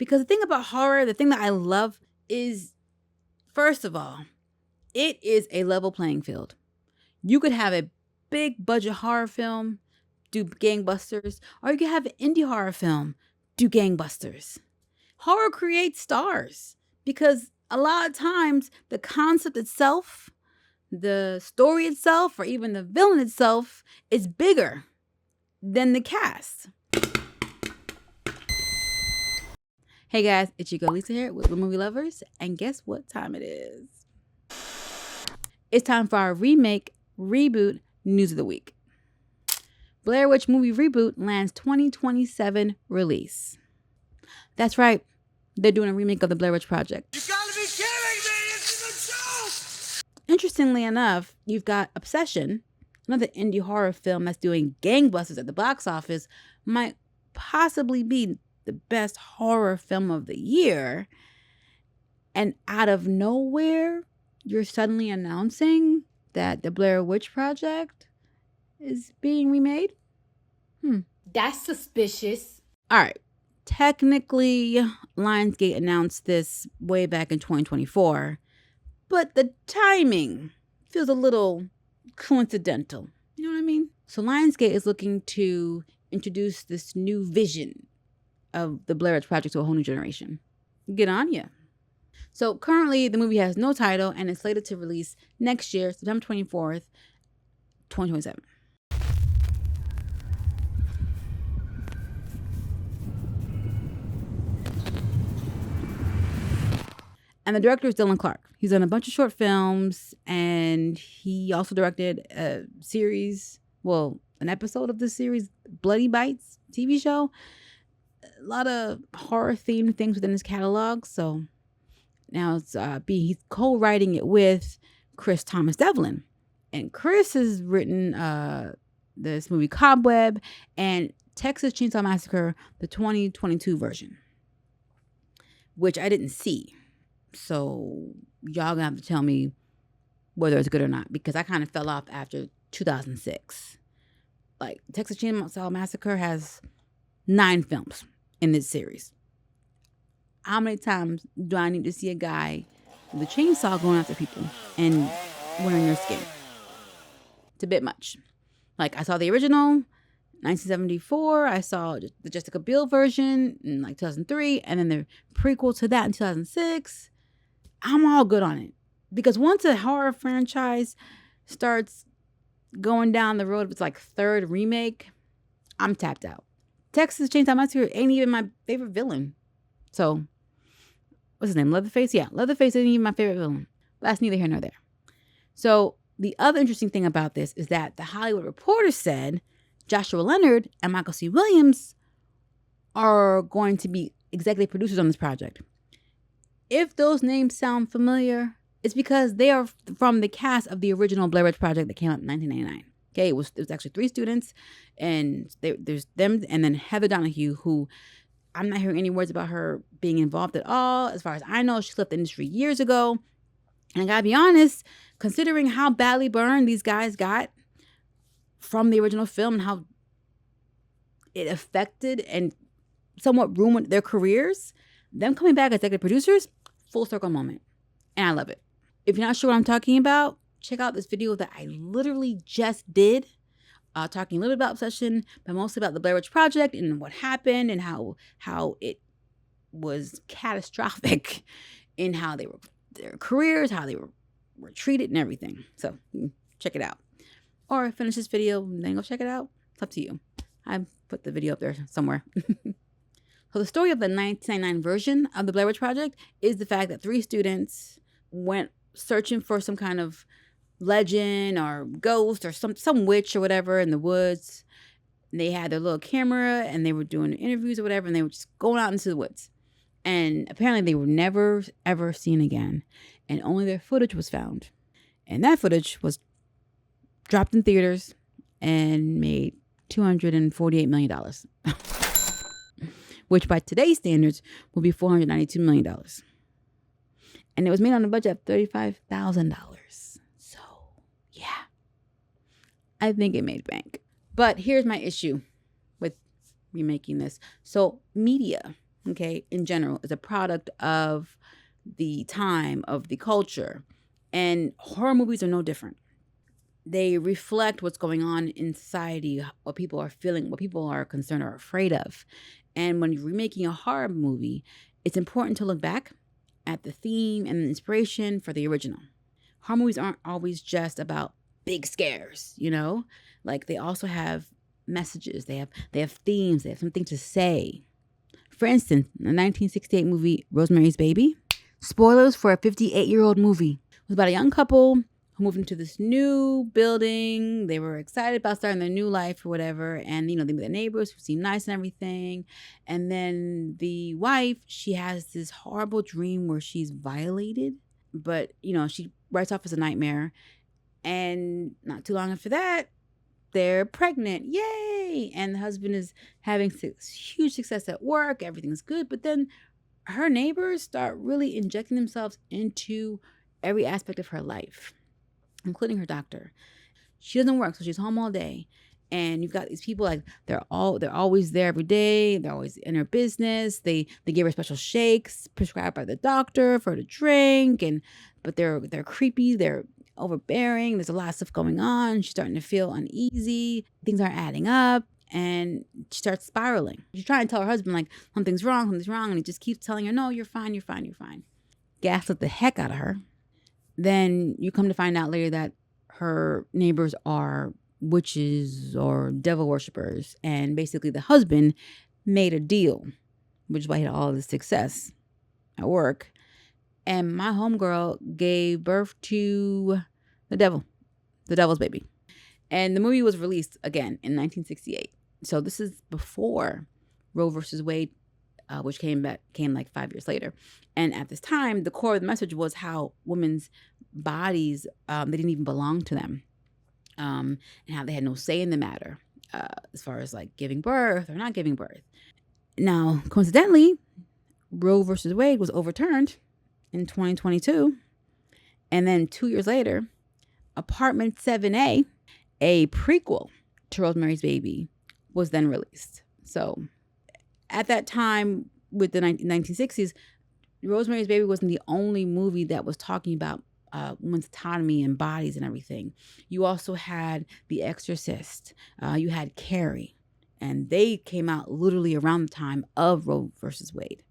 Because the thing about horror, the thing that I love is, first of all, it is a level playing field. You could have a big budget horror film do gangbusters, or you could have an indie horror film do gangbusters. Horror creates stars because a lot of times the concept itself, the story itself, or even the villain itself is bigger than the cast. Hey guys, it's your girl Lisa here with Movie Lovers, and guess what time it is? It's time for our remake, reboot news of the week. Blair Witch movie reboot lands 2027 release. That's right, they're doing a remake of the Blair Witch Project. You gotta be kidding me! This is a joke! Interestingly enough, you've got Obsession, another indie horror film that's doing gangbusters at the box office, might possibly be the best horror film of the year. And out of nowhere, you're suddenly announcing that the Blair Witch Project is being remade? That's suspicious. All right. Technically, Lionsgate announced this way back in 2024, but the timing feels a little coincidental. You know what I mean? So Lionsgate is looking to introduce this new vision of the Blair Witch Project to a whole new generation. Get on ya. So currently, the movie has no title and is slated to release next year, September 24th, 2027. And the director is Dylan Clark. He's done a bunch of short films, and he also directed a series, an episode of the series, Bloody Bites TV show. A lot of horror-themed things within his catalog. So now he's co-writing it with Chris Thomas Devlin. And Chris has written this movie Cobweb and Texas Chainsaw Massacre, the 2022 version, which I didn't see. So y'all gonna have to tell me whether it's good or not, because I kind of fell off after 2006. Like, Texas Chainsaw Massacre has 9 films in this series. How many times do I need to see a guy with a chainsaw going after people and wearing their skin? It's a bit much. Like, I saw the original 1974. I saw the Jessica Biel version in 2003, and then the prequel to that in 2006. I'm all good on it, because once a horror franchise starts going down the road of its third remake, I'm tapped out. Texas Chainsaw Massacre ain't even my favorite villain. So, what's his name? Leatherface? Yeah, Leatherface isn't even my favorite villain. But that's neither here nor there. So, the other interesting thing about this is that The Hollywood Reporter said Joshua Leonard and Michael C. Williams are going to be executive producers on this project. If those names sound familiar, it's because they are from the cast of the original Blair Witch Project that came out in 1999. Okay, it was actually 3 students, and there's them, and then Heather Donahue, who I'm not hearing any words about her being involved at all. As far as I know, she left the industry years ago. And I gotta be honest, considering how badly burned these guys got from the original film and how it affected and somewhat ruined their careers, them coming back as executive producers, full circle moment. And I love it. If you're not sure what I'm talking about, check out this video that I literally just did, talking a little bit about Obsession, but mostly about the Blair Witch Project and what happened and how it was catastrophic in how they were, their careers, how they were treated and everything. So check it out. Or finish this video and then go check it out. It's up to you. I put the video up there somewhere. So the story of the 1999 version of the Blair Witch Project is the fact that 3 students went searching for some kind of legend or ghost or some witch or whatever in the woods. They had their little camera and they were doing interviews or whatever, and they were just going out into the woods. And apparently they were never, ever seen again. And only their footage was found. And that footage was dropped in theaters and made $248 million. Which by today's standards will be $492 million. And it was made on a budget of $35,000. So, yeah. I think it made bank. But here's my issue with remaking this. So, media okay, in general, is a product of the time, of the culture. And horror movies are no different. They reflect what's going on in society, what people are feeling, what people are concerned or afraid of. And when you're remaking a horror movie, it's important to look back at the theme and the inspiration for the original. Horror movies aren't always just about big scares, Like they also have messages, they have themes, they have something to say. For instance, the 1968 movie Rosemary's Baby, spoilers for a 58-year-old movie, was about a young couple who moved into this new building. They were excited about starting their new life or whatever. And, they meet their neighbors who seem nice and everything. And then the wife, she has this horrible dream where she's violated. But, she writes off as a nightmare. And not too long after that, they're pregnant. Yay! And the husband is having huge success at work. Everything's good. But then her neighbors start really injecting themselves into every aspect of her life, including her doctor. She doesn't work, so she's home all day. And you've got these people, like they're always there every day. They're always in her business. They give her special shakes prescribed by the doctor for her to drink. But they're creepy. They're overbearing. There's a lot of stuff going on. She's starting to feel uneasy. Things aren't adding up. And she starts spiraling. She's trying to tell her husband, like, something's wrong. And he just keeps telling her, no, you're fine. Gaslit the heck out of her. Then you come to find out later that her neighbors are witches or devil worshippers. And basically the husband made a deal, which is why he had all this success at work. And my homegirl gave birth to the devil's baby. And the movie was released again in 1968. So this is before Roe versus Wade, which came like 5 years later. And at this time, the core of the message was how women's bodies, they didn't even belong to them. And how they had no say in the matter, as far as like giving birth or not giving birth. Now, coincidentally, Roe versus Wade was overturned in 2022. And then 2 years later, Apartment 7A, a prequel to Rosemary's Baby, was then released. So at that time, with the 1960s, Rosemary's Baby wasn't the only movie that was talking about women's autonomy and bodies and everything. You also had The Exorcist. You had Carrie. And they came out literally around the time of Roe versus Wade.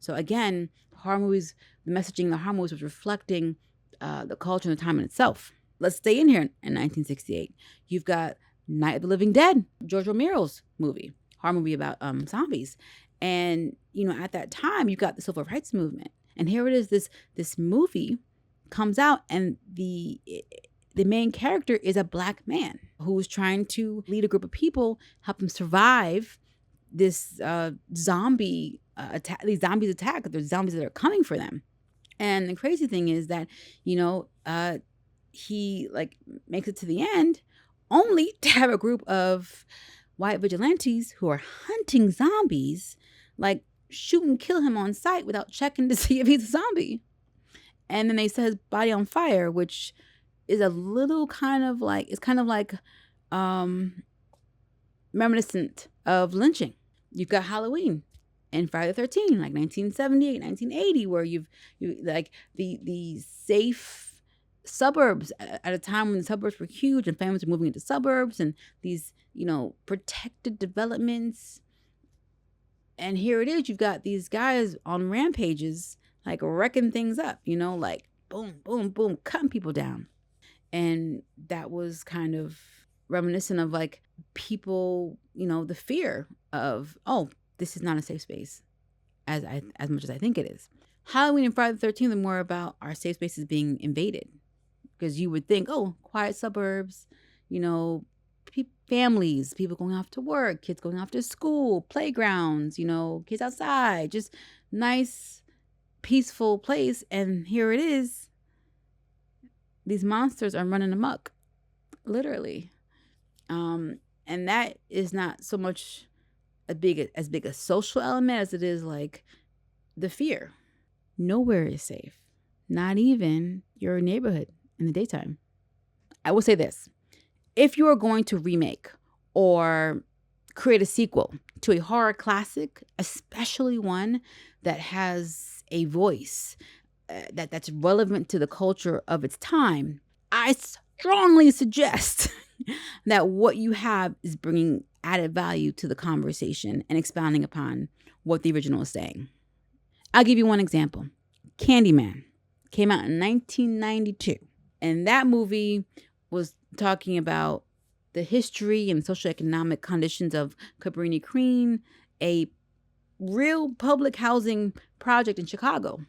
So again, horror movies, the messaging in the horror movies was reflecting the culture and the time in itself. Let's stay in here in 1968. You've got Night of the Living Dead, George Romero's movie, horror movie about zombies. And, at that time, you got the civil rights movement. And here it is, this movie comes out, and the main character is a Black man who's trying to lead a group of people, help them survive this zombie attack. These zombies attack. There's zombies that are coming for them. And the crazy thing is that, he like makes it to the end only to have a group of white vigilantes who are hunting zombies, like shoot and kill him on sight without checking to see if he's a zombie. And then they set his body on fire, which is a little kind of like reminiscent of lynching. You've got Halloween and Friday the 13th, like 1978, 1980, where you like the safe suburbs at a time when the suburbs were huge and families were moving into suburbs and these, protected developments. And here it is, you've got these guys on rampages, like wrecking things up, like boom, boom, boom, cutting people down. And that was kind of reminiscent of like people, the fear of, oh, this is not a safe space as much as I think it is. Halloween and Friday the 13th are more about our safe spaces being invaded. Because you would think, oh, quiet suburbs, families, people going off to work, kids going off to school, playgrounds, kids outside, just nice, peaceful place. And here it is. These monsters are running amok, literally. And that is not so much as big a social element as it is like the fear. Nowhere is safe, not even your neighborhood in the daytime. I will say this. If you are going to remake or create a sequel to a horror classic, especially one that has a voice that's relevant to the culture of its time, I strongly suggest that what you have is bringing added value to the conversation and expounding upon what the original is saying. I'll give you one example. Candyman came out in 1992, and that movie was talking about the history and socioeconomic conditions of Cabrini Green, a real public housing project in Chicago.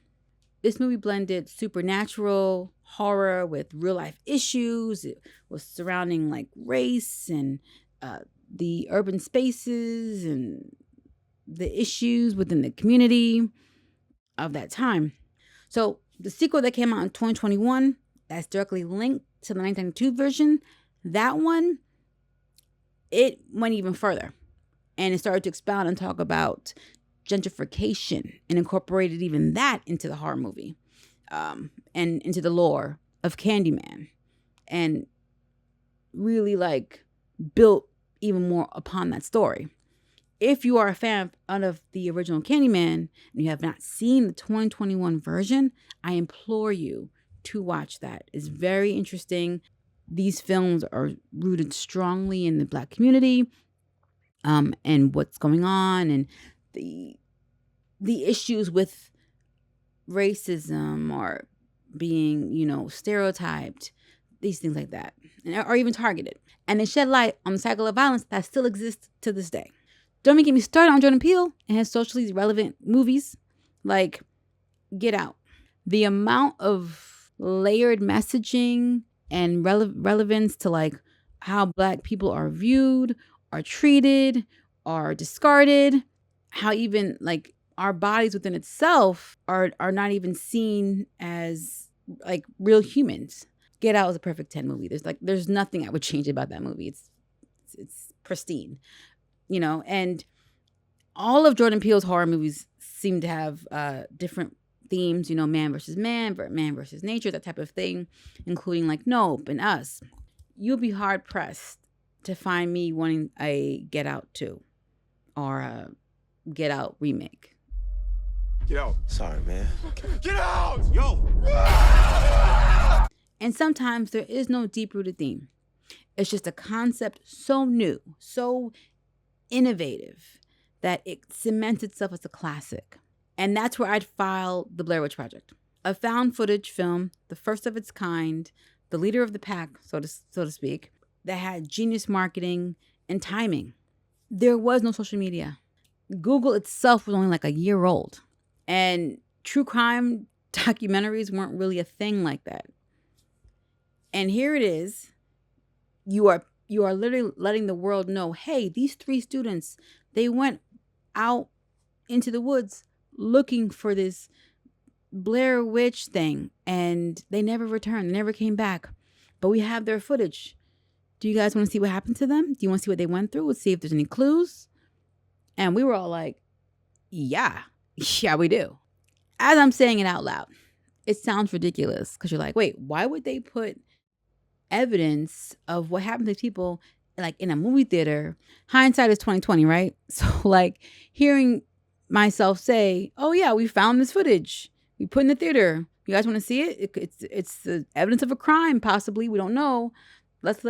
This movie blended supernatural horror with real life issues. It was surrounding like race and the urban spaces and the issues within the community of that time. So the sequel that came out in 2021, that's directly linked to the 1992 version, that one, it went even further. And it started to expound and talk about gentrification and incorporated even that into the horror movie and into the lore of Candyman. And really like built even more upon that story. If you are a fan of the original Candyman and you have not seen the 2021 version, I implore you to watch that. It's very interesting. These films are rooted strongly in the Black community and what's going on and the issues with racism or being, stereotyped, these things like that, or even targeted. And they shed light on the cycle of violence that still exists to this day. Don't even get me started on Jordan Peele and his socially relevant movies like Get Out. The amount of layered messaging and relevance to like how Black people are viewed, are treated, are discarded, how even like our bodies within itself are not even seen as like real humans. Get Out is a perfect 10 movie. There's nothing I would change about that movie. It's pristine. And all of Jordan Peele's horror movies seem to have different themes, man versus man versus nature, that type of thing, including like Nope and Us. You'll be hard pressed to find me wanting a Get Out 2 or a Get Out remake. Get out. Sorry, man. Get out! Yo! And sometimes there is no deep-rooted theme. It's just a concept so new, so innovative, that it cements itself as a classic. And that's where I'd file The Blair Witch Project. A found footage film, the first of its kind, the leader of the pack, so to speak, that had genius marketing and timing. There was no social media. Google itself was only like a year old. And true crime documentaries weren't really a thing like that. And here it is. You are literally letting the world know, hey, these 3 students, they went out into the woods looking for this Blair Witch thing, and they never returned. They never came back. But we have their footage. Do you guys want to see what happened to them? Do you want to see what they went through? Let's see if there's any clues. And we were all like, yeah, we do. As I'm saying it out loud, it sounds ridiculous because you're like, wait, why would they put evidence of what happened to people like in a movie theater? Hindsight is 2020, right? So like hearing myself say, oh yeah, we found this footage, we put in the theater, you guys want to see it? It's the evidence of a crime, possibly, we don't know. Let's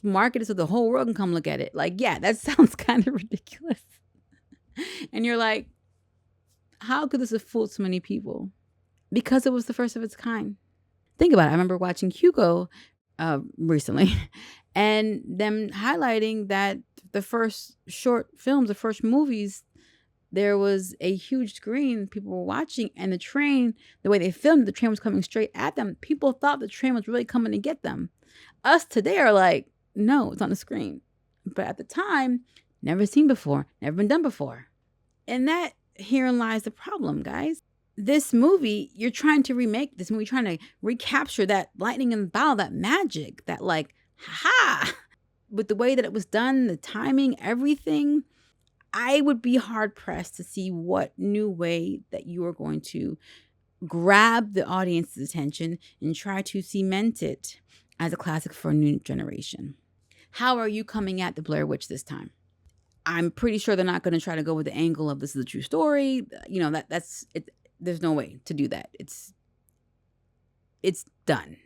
market it so the whole world can come look at it. Like, yeah, that sounds kind of ridiculous. And you're like, how could this have fooled so many people? Because it was the first of its kind. Think about it. I remember watching Hugo recently, and them highlighting that the first short films, the first movies, there was a huge screen people were watching, and the train, the way they filmed, the train was coming straight at them. People thought the train was really coming to get them. Us today are like, no, it's on the screen. But at the time, never seen before, never been done before. And that herein lies the problem, guys. This movie, you're trying to remake this movie, trying to recapture that lightning in the bottle, that magic, that like, ha! With the way that it was done, the timing, everything, I would be hard pressed to see what new way that you are going to grab the audience's attention and try to cement it as a classic for a new generation. How are you coming at the Blair Witch this time? I'm pretty sure they're not going to try to go with the angle of this is a true story. You know, that's it. There's no way to do that. It's done.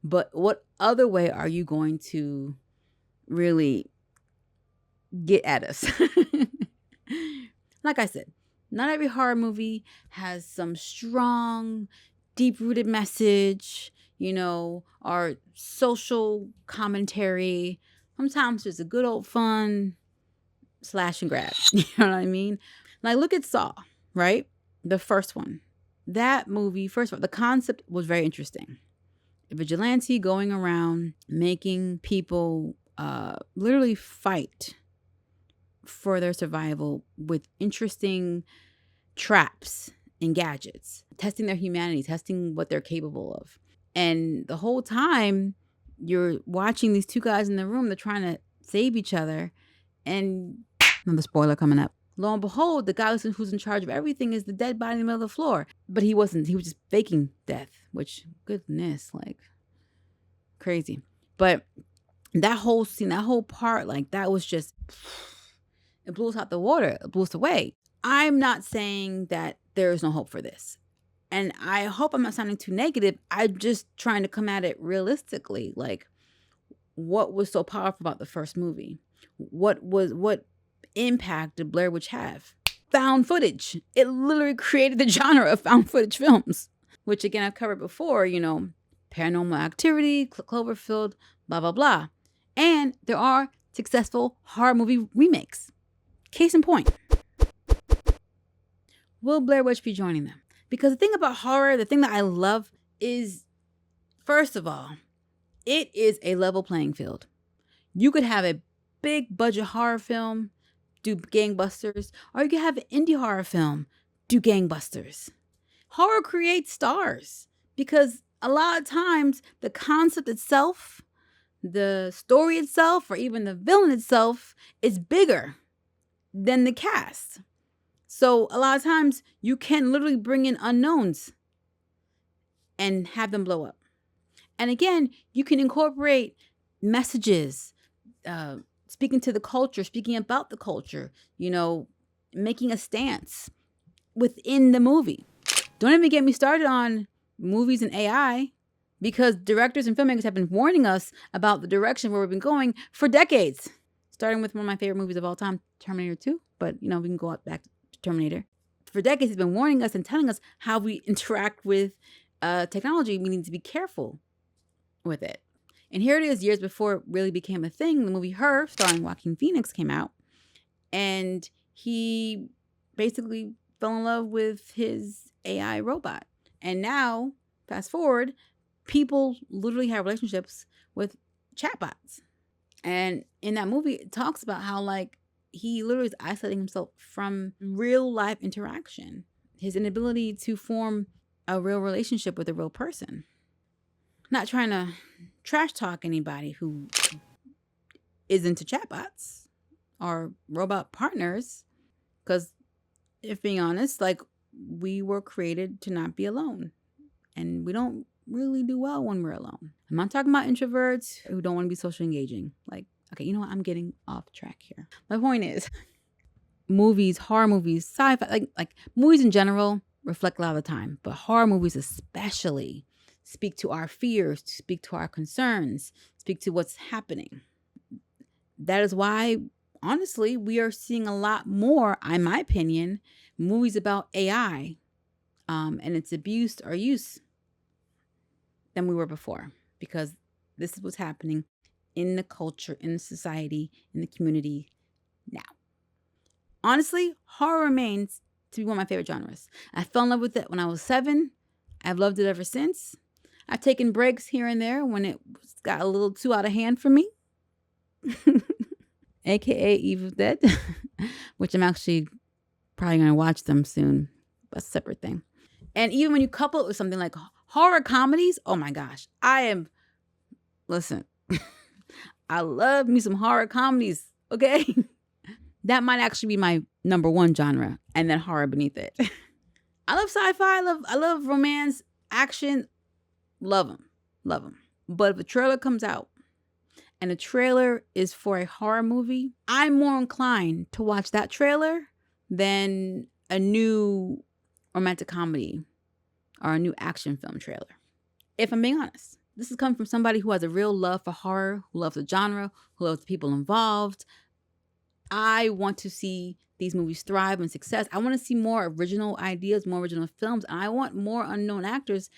But what other way are you going to really get at us? Like I said, not every horror movie has some strong, deep-rooted message, you know, or social commentary. Sometimes there's a good old fun slash and grab. You know what I mean? Like, look at Saw, right? The first one. That movie, first of all, the concept was very interesting. A vigilante going around making people literally fight for their survival with interesting traps and gadgets, testing their humanity, testing what they're capable of. And the whole time you're watching these two guys in the room, they're trying to save each other. And another spoiler coming up. Lo and behold, the guy who's in charge of everything is the dead body in the middle of the floor. But he wasn't. He was just faking death, which, goodness, like, crazy. But that whole scene, that whole part, like, that was just, it blew us out the water. It blew us away. I'm not saying that there is no hope for this. And I hope I'm not sounding too negative. I'm just trying to come at it realistically. Like, what was so powerful about the first movie? What impact did Blair Witch have? Found footage. It literally created the genre of found footage films, which again I've covered before, you know, Paranormal Activity, Cloverfield, blah, blah, blah. And there are successful horror movie remakes. Case in point. Will Blair Witch be joining them? Because the thing about horror, the thing that I love is, first of all, it is a level playing field. You could have a big budget horror film, do gangbusters, or you could have an indie horror film, do gangbusters. Horror creates stars because a lot of times the concept itself, the story itself, or even the villain itself is bigger than the cast. So a lot of times you can literally bring in unknowns and have them blow up. And again, you can incorporate messages, speaking to the culture, speaking about the culture, you know, making a stance within the movie. Don't even get me started on movies and AI, because directors and filmmakers have been warning us about the direction where we've been going for decades. Starting with one of my favorite movies of all time, Terminator 2. But, you know, we can go back to Terminator. For decades, he's been warning us and telling us how we interact with technology. We need to be careful with it. And here it is, years before it really became a thing. The movie Her, starring Joaquin Phoenix, came out. And he basically fell in love with his AI robot. And now, fast forward, people literally have relationships with chatbots. And in that movie, it talks about how, like, he literally is isolating himself from real life interaction. His inability to form a real relationship with a real person. Not trying to trash talk anybody who is into chatbots or robot partners. Because if being honest, like, we were created to not be alone. And we don't really do well when we're alone. I'm not talking about introverts who don't want to be socially engaging. Like, okay, you know what? I'm getting off track here. My point is, movies, horror movies, sci-fi, like movies in general reflect a lot of the time, but horror movies especially speak to our fears, speak to our concerns, speak to what's happening. That is why, honestly, we are seeing a lot more, in my opinion, movies about AI and its abuse or use than we were before, because this is what's happening in the culture, in the society, in the community now. Honestly, horror remains to be one of my favorite genres. I fell in love with it when I was 7. I've loved it ever since. I've taken breaks here and there when it got a little too out of hand for me. AKA Evil Dead, which I'm actually probably going to watch them soon. That's a separate thing. And even when you couple it with something like horror comedies, oh my gosh, listen, I love me some horror comedies, okay? That might actually be my number one genre, and then horror beneath it. I love sci-fi, I love romance, action, love them. But if a trailer comes out and a trailer is for a horror movie, I'm more inclined to watch that trailer than a new romantic comedy or a new action film trailer. If I'm being honest, this is coming from somebody who has a real love for horror, who loves the genre, who loves the people involved. I want to see these movies thrive and success. I want to see more original ideas, more original films, and I want more unknown actors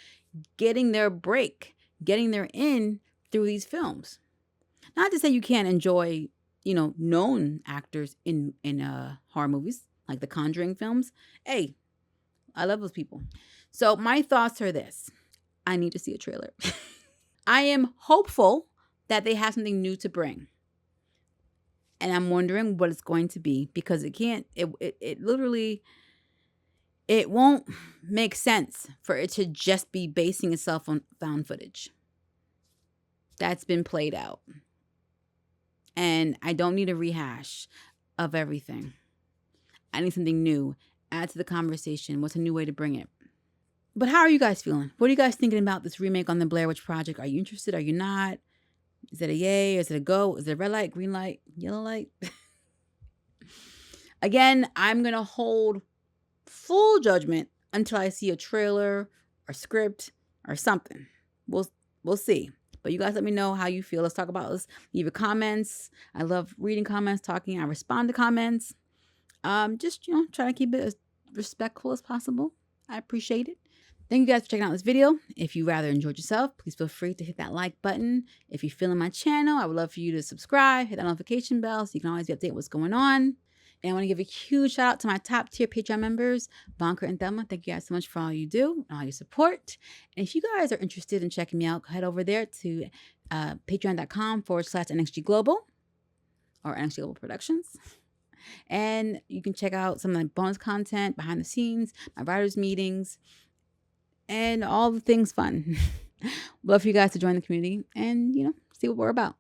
getting their break, getting their in through these films. Not to say you can't enjoy, known actors in horror movies, like the Conjuring films. Hey, I love those people. So my thoughts are this. I need to see a trailer. I am hopeful that they have something new to bring. And I'm wondering what it's going to be, because it literally, it won't make sense for it to just be basing itself on found footage. That's been played out. And I don't need a rehash of everything. I need something new. Add to the conversation. What's a new way to bring it? But how are you guys feeling? What are you guys thinking about this remake on the Blair Witch Project? Are you interested? Are you not? Is it a yay? Is it a go? Is it a red light, green light, yellow light? Again, I'm going to hold full judgment until I see a trailer or script or something. We'll see. But you guys let me know how you feel. Let's talk about this. Leave your comments. I love reading comments, talking. I respond to comments. Just, try to keep it as respectful as possible. I appreciate it. Thank you guys for checking out this video. If you rather enjoyed yourself, please feel free to hit that like button. If you're feeling my channel, I would love for you to subscribe, hit that notification bell so you can always be updated what's going on. And I want to give a huge shout out to my top tier Patreon members, Bonker and Thelma. Thank you guys so much for all you do and all your support. And if you guys are interested in checking me out, head over there to patreon.com/NXG Global or NXG Global Productions. And you can check out some of the bonus content, behind the scenes, my writers' meetings, and all the things fun. Love for you guys to join the community and, see what we're about.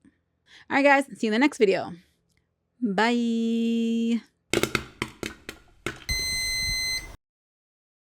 All right, guys. See you in the next video. Bye.